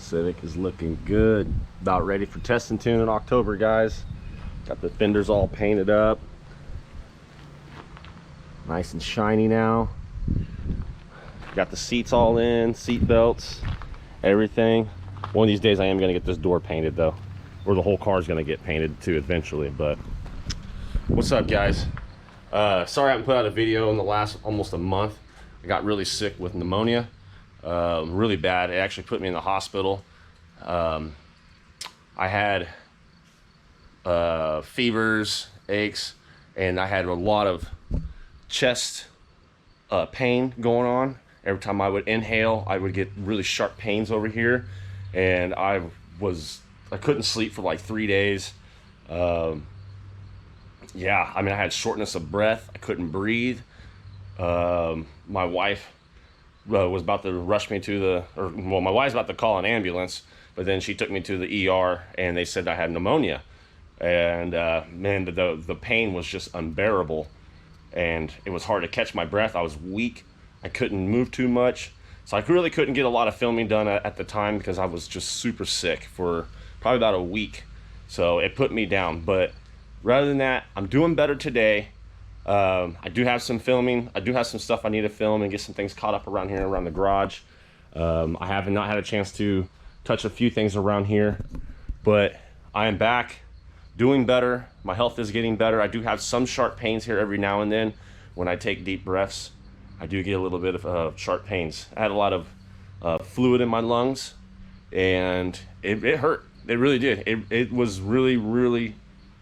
Civic is looking good. About ready for test and tune in October, guys. Got the fenders all painted up. Nice and shiny now. Got the seats all in, seat belts, everything. One of these days I am gonna get this door painted though. Or the whole car's gonna get painted too eventually, but. What's up, guys? Sorry I haven't put out a video in the last almost a month. I got really sick with pneumonia. Really bad. It actually put me in the hospital. I had fevers, aches, and I had a lot of chest pain going on. Every time I would inhale, I would get really sharp pains over here, and I couldn't sleep for like 3 days. Yeah, I mean, I had shortness of breath. I couldn't breathe. My wife was about to rush me to my wife's about to call an ambulance, but then she took me to the ER and they said I had pneumonia. And man, the pain was just unbearable, and it was hard to catch my breath. I was weak. I couldn't move too much, so I really couldn't get a lot of filming done at the time because I was just super sick for probably about a week. So it put me down, but rather than that, I'm doing better today. I do have some filming. I do have some stuff I need to film and get some things caught up around here, around the garage. I have not had a chance to touch a few things around here, but I am back, doing better. My health is getting better. I do have some sharp pains here every now and then. When I take deep breaths, I do get a little bit of sharp pains. I had a lot of fluid in my lungs, and it hurt. It really did. It was really, really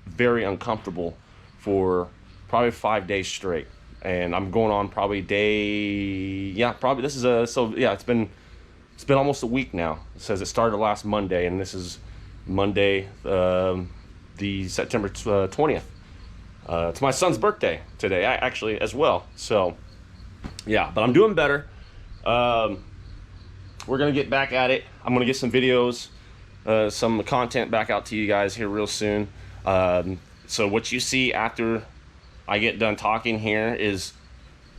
very uncomfortable for probably 5 days straight, and I'm going on probably it's been almost a week now. It says it started last Monday, and this is Monday, the September 20th. It's my son's birthday today, actually, as well. So yeah, but I'm doing better. We're gonna get back at it. I'm gonna get some videos, some content back out to you guys here real soon. So what you see after I get done talking here is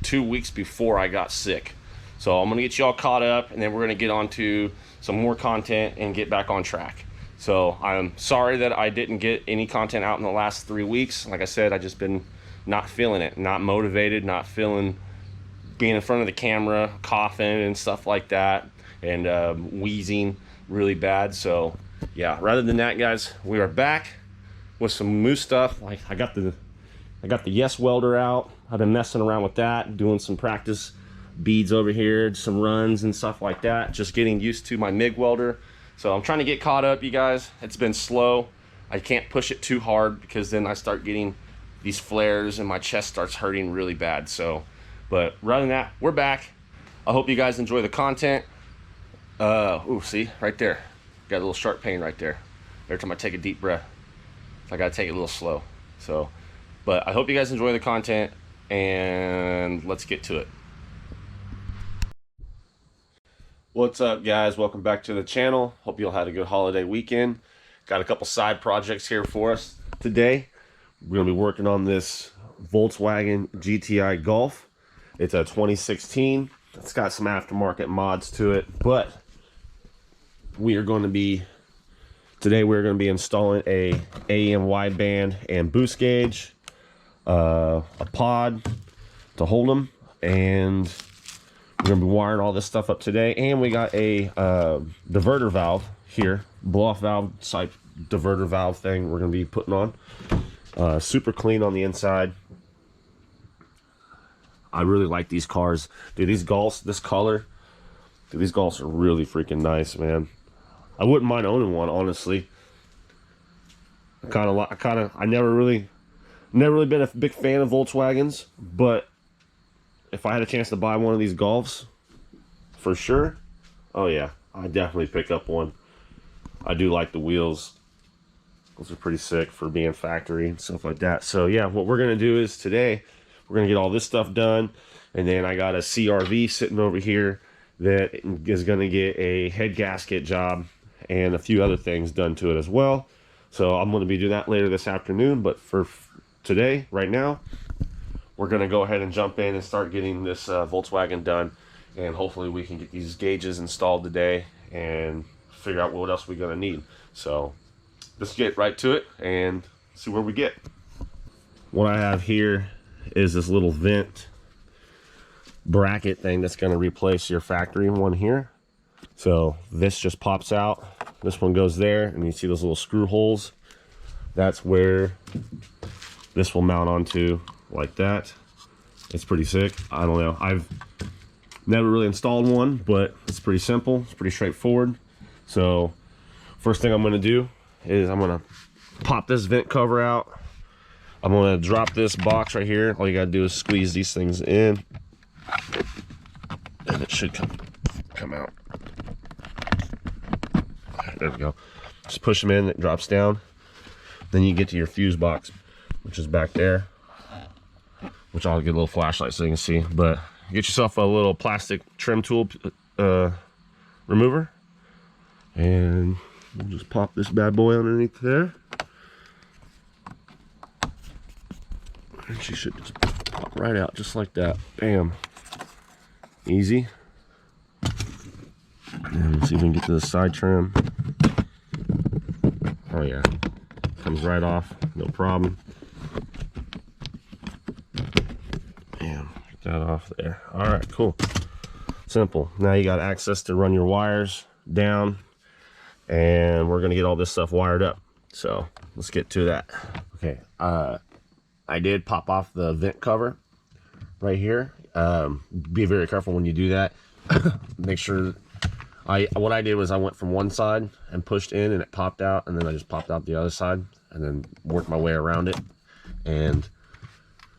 2 weeks before I got sick. So I'm gonna get you all caught up, and then we're gonna get on to some more content and get back on track. So I'm sorry that I didn't get any content out in the last 3 weeks. Like I said, I just been not feeling it, not motivated, not feeling being in front of the camera, coughing and stuff like that, and wheezing really bad. So yeah, rather than that, guys, we are back with some new stuff. Like I got the Yes welder out. I've been messing around with that, doing some practice beads over here, some runs and stuff like that, just getting used to my MIG welder. So I'm trying to get caught up, you guys. It's been slow. I can't push it too hard because then I start getting these flares and my chest starts hurting really bad. So, but rather than that, we're back. I hope you guys enjoy the content. Ooh, see, right there. Got a little sharp pain right there. Every time I take a deep breath, I gotta take it a little slow. So, but I hope you guys enjoy the content, and let's get to it. What's up, guys? Welcome back to the channel. Hope you all had a good holiday weekend. Got a couple side projects here for us today. We're gonna be working on this Volkswagen GTI Golf. It's a 2016. It's got some aftermarket mods to it, but we're going to be installing a AEM wideband and boost gauge, a pod to hold them, and we're going to be wiring all this stuff up today. And we got a diverter valve here, blow-off valve type diverter valve thing we're going to be putting on. Super clean on the inside. I really like these cars, dude. These Golfs, this color, dude, these Golfs are really freaking nice, man. I wouldn't mind owning one, honestly. I never really been a big fan of Volkswagens, but if I had a chance to buy one of these Golfs, for sure, oh yeah, I'd definitely pick up one. I do like the wheels. Those are pretty sick for being factory and stuff like that. So yeah, what we're gonna do is today, we're gonna get all this stuff done, and then I got a CRV sitting over here that is gonna get a head gasket job and a few other things done to it as well. So I'm gonna be doing that later this afternoon, but for today, right now, we're gonna go ahead and jump in and start getting this Volkswagen done, and hopefully we can get these gauges installed today and figure out what else we're gonna need. So let's get right to it and see where we get. What I have here is this little vent bracket thing that's going to replace your factory one here. So this just pops out, this one goes there, and you see those little screw holes. That's where this will mount onto, like that. It's pretty sick. I don't know, I've never really installed one, but it's pretty simple, it's pretty straightforward. So first thing I'm going to do is I'm going to pop this vent cover out. I'm going to drop this box right here. All you got to do is squeeze these things in, and it should come out. There we go. Just push them in, it drops down. Then you get to your fuse box, which is back there, which I'll get a little flashlight so you can see. But get yourself a little plastic trim tool remover, and we'll just pop this bad boy underneath there. And she should just pop right out just like that. Bam. Easy. And let's see if we can get to the side trim. Oh yeah, comes right off, no problem. Bam, get that off there. All right, cool. Simple. Now you got access to run your wires down, and we're gonna get all this stuff wired up. So let's get to that. Okay, I did pop off the vent cover right here. Be very careful when you do that. Make sure, what I did was I went from one side and pushed in and it popped out, and then I just popped out the other side and then worked my way around it, and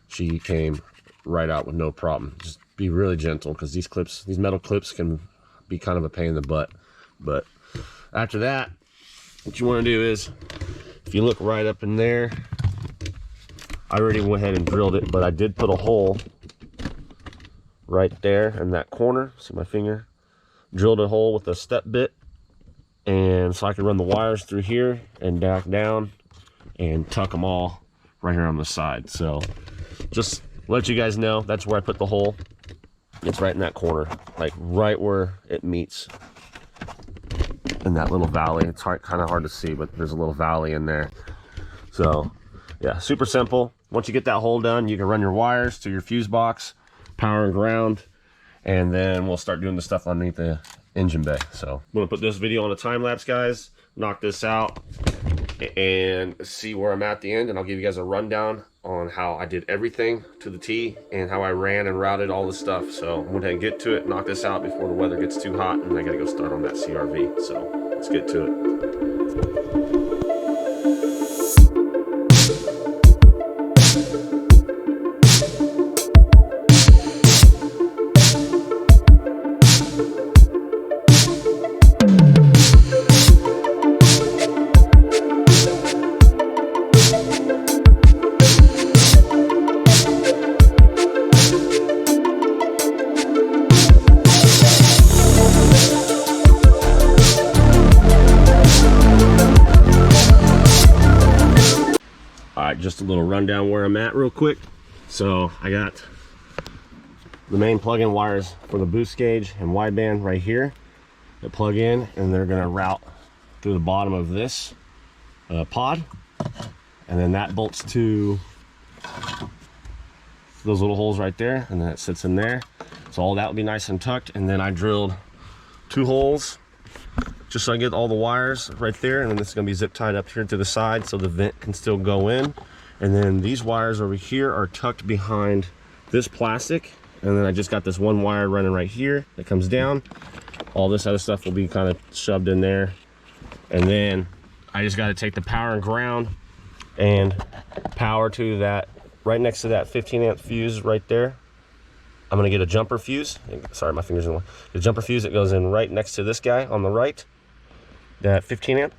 she came right out with no problem. Just be really gentle, because these metal clips can be kind of a pain in the butt. But after that, what you want to do is, if you look right up in there, I already went ahead and drilled it, but I did put a hole right there in that corner. See my finger? Drilled a hole with a step bit, and so I can run the wires through here and back down and tuck them all right here on the side. So just let you guys know, that's where I put the hole. It's right in that corner, like right where it meets in that little valley. It's kind of hard to see, but there's a little valley in there. So yeah, super simple. Once you get that hole done, you can run your wires to your fuse box, power and ground, and then we'll start doing the stuff underneath the engine bay. So I'm gonna put this video on a time lapse, guys, knock this out and see where I'm at the end, and I'll give you guys a rundown on how I did everything to the T and how I ran and routed all the stuff. So I'm gonna get to it, knock this out before the weather gets too hot, and I gotta go start on that CRV. So let's get to it. Just a little rundown where I'm at real quick. So I got the main plug-in wires for the boost gauge and wideband right here that plug in, and they're going to route through the bottom of this pod, and then that bolts to those little holes right there, and then it sits in there. So all that will be nice and tucked, and then I drilled 2 holes just so I get all the wires right there, and then this is going to be zip tied up here to the side so the vent can still go in. And then these wires over here are tucked behind this plastic, and then I just got this one wire running right here that comes down. All this other stuff will be kind of shoved in there, and then I just got to take the power and ground and power to that right next to that 15 amp fuse right there. I'm gonna get a jumper fuse. Sorry, my fingers in the way. The jumper fuse that goes in right next to this guy on the right, that 15 amp.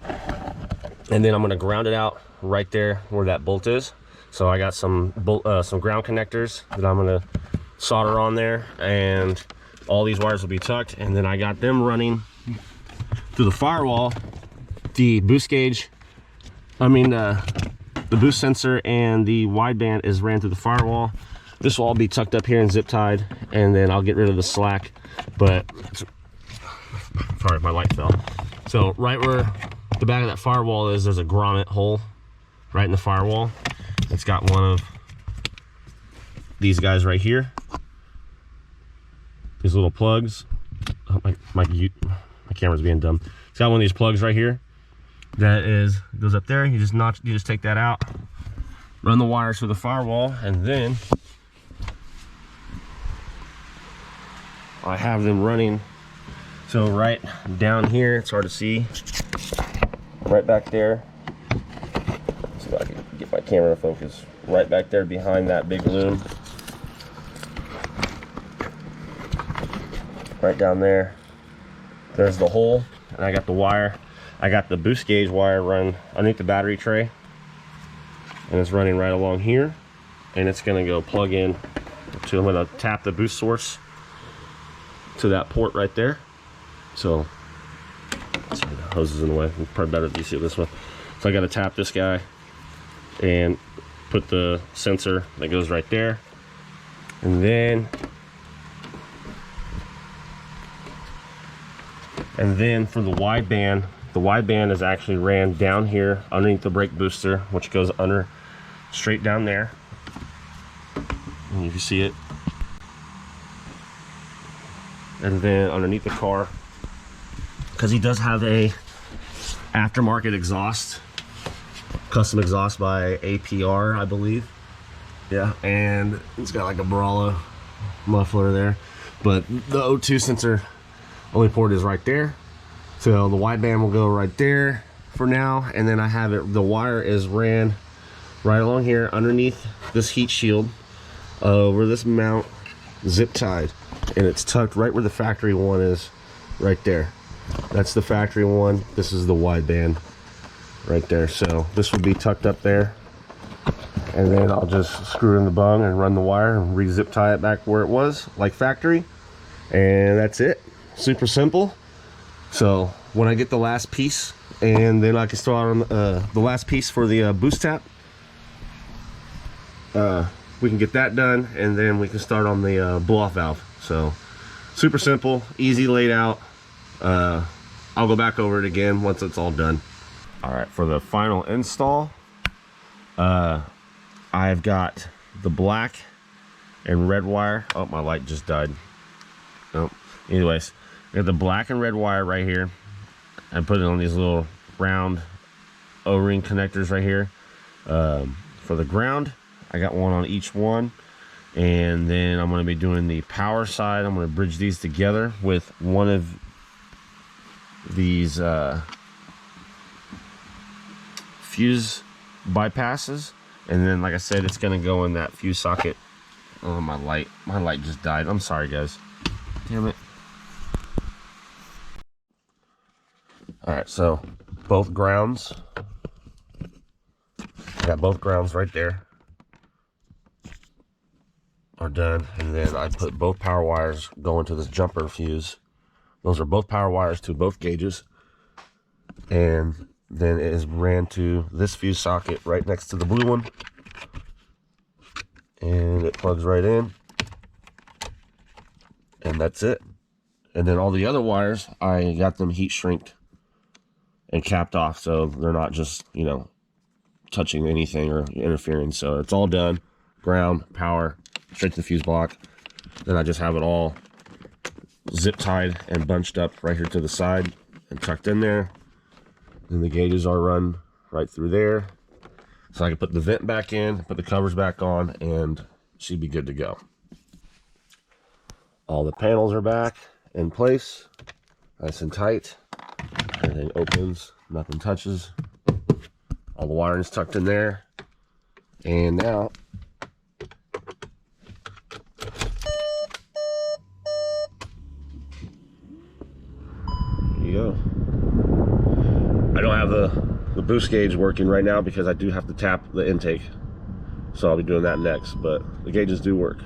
And then I'm gonna ground it out right there where that bolt is. So I got some ground connectors that I'm gonna solder on there, and all these wires will be tucked. And then I got them running through the firewall. The boost gauge, the boost sensor and the wideband is ran through the firewall. This will all be tucked up here and zip tied, and then I'll get rid of the slack. But sorry, my light fell. So right where the back of that firewall is, there's a grommet hole right in the firewall. It's got one of these guys right here. These little plugs. Oh, my camera's being dumb. It's got one of these plugs right here. That goes up there. You just take that out, run the wires through the firewall, and then I have them running. So right down here, it's hard to see. Right back there. Let's see if I can get my camera to focus. Right back there behind that big loom. Right down there. There's the hole, and I got the wire. I got the boost gauge wire run underneath the battery tray, and it's running right along here, and it's gonna go plug in to, I'm gonna tap the boost source to that port right there. So, sorry, the hose is in the way. It's probably better if you see it this way. So I gotta tap this guy and put the sensor that goes right there, and then for the wideband is actually ran down here underneath the brake booster, which goes under straight down there, and you can see it. And then underneath the car, because he does have a aftermarket exhaust, custom exhaust by APR, I believe. Yeah, and it's got like a Barala muffler there, but the O2 sensor only port is right there. So the wideband will go right there for now, and then I have it, the wire is ran right along here underneath this heat shield over this mount, zip tied, and it's tucked right where the factory one is, right there. That's the factory one. This is the wideband right there. So this will be tucked up there, and then I'll just screw in the bung and run the wire and re-zip tie it back where it was, like factory, and that's it. Super simple. So when I get the last piece, and then I can start on the last piece for the boost tap, we can get that done, and then we can start on the blow-off valve. So super simple, easy laid out. I'll go back over it again once it's all done. All right, for the final install, I've got the black and red wire. Oh, my light just died. Oh, anyways, I got the black and red wire right here. I put it on these little round O-ring connectors right here. For the ground, I got one on each one, and then I'm going to be doing the power side. I'm going to bridge these together with one of these fuse bypasses, and then, like I said, it's going to go in that fuse socket. Oh, my light just died. I'm sorry, guys. Damn it. All right, so both grounds, got both grounds right there, are done, and then I put both power wires going to this jumper fuse. Those are both power wires to both gauges, and then it is ran to this fuse socket right next to the blue one, and it plugs right in, and that's it. And then all the other wires, I got them heat shrinked and capped off, so they're not just, you know, touching anything or interfering. So it's all done, ground, power, straight to the fuse block. Then I just have it all zip tied and bunched up right here to the side and tucked in there. Then the gauges are run right through there, so I can put the vent back in, put the covers back on, and she'd be good to go. All the panels are back in place, nice and tight. Everything opens, nothing touches. All the wiring's tucked in there. And now, here you go. I don't have the boost gauge working right now because I do have to tap the intake. So I'll be doing that next, but the gauges do work.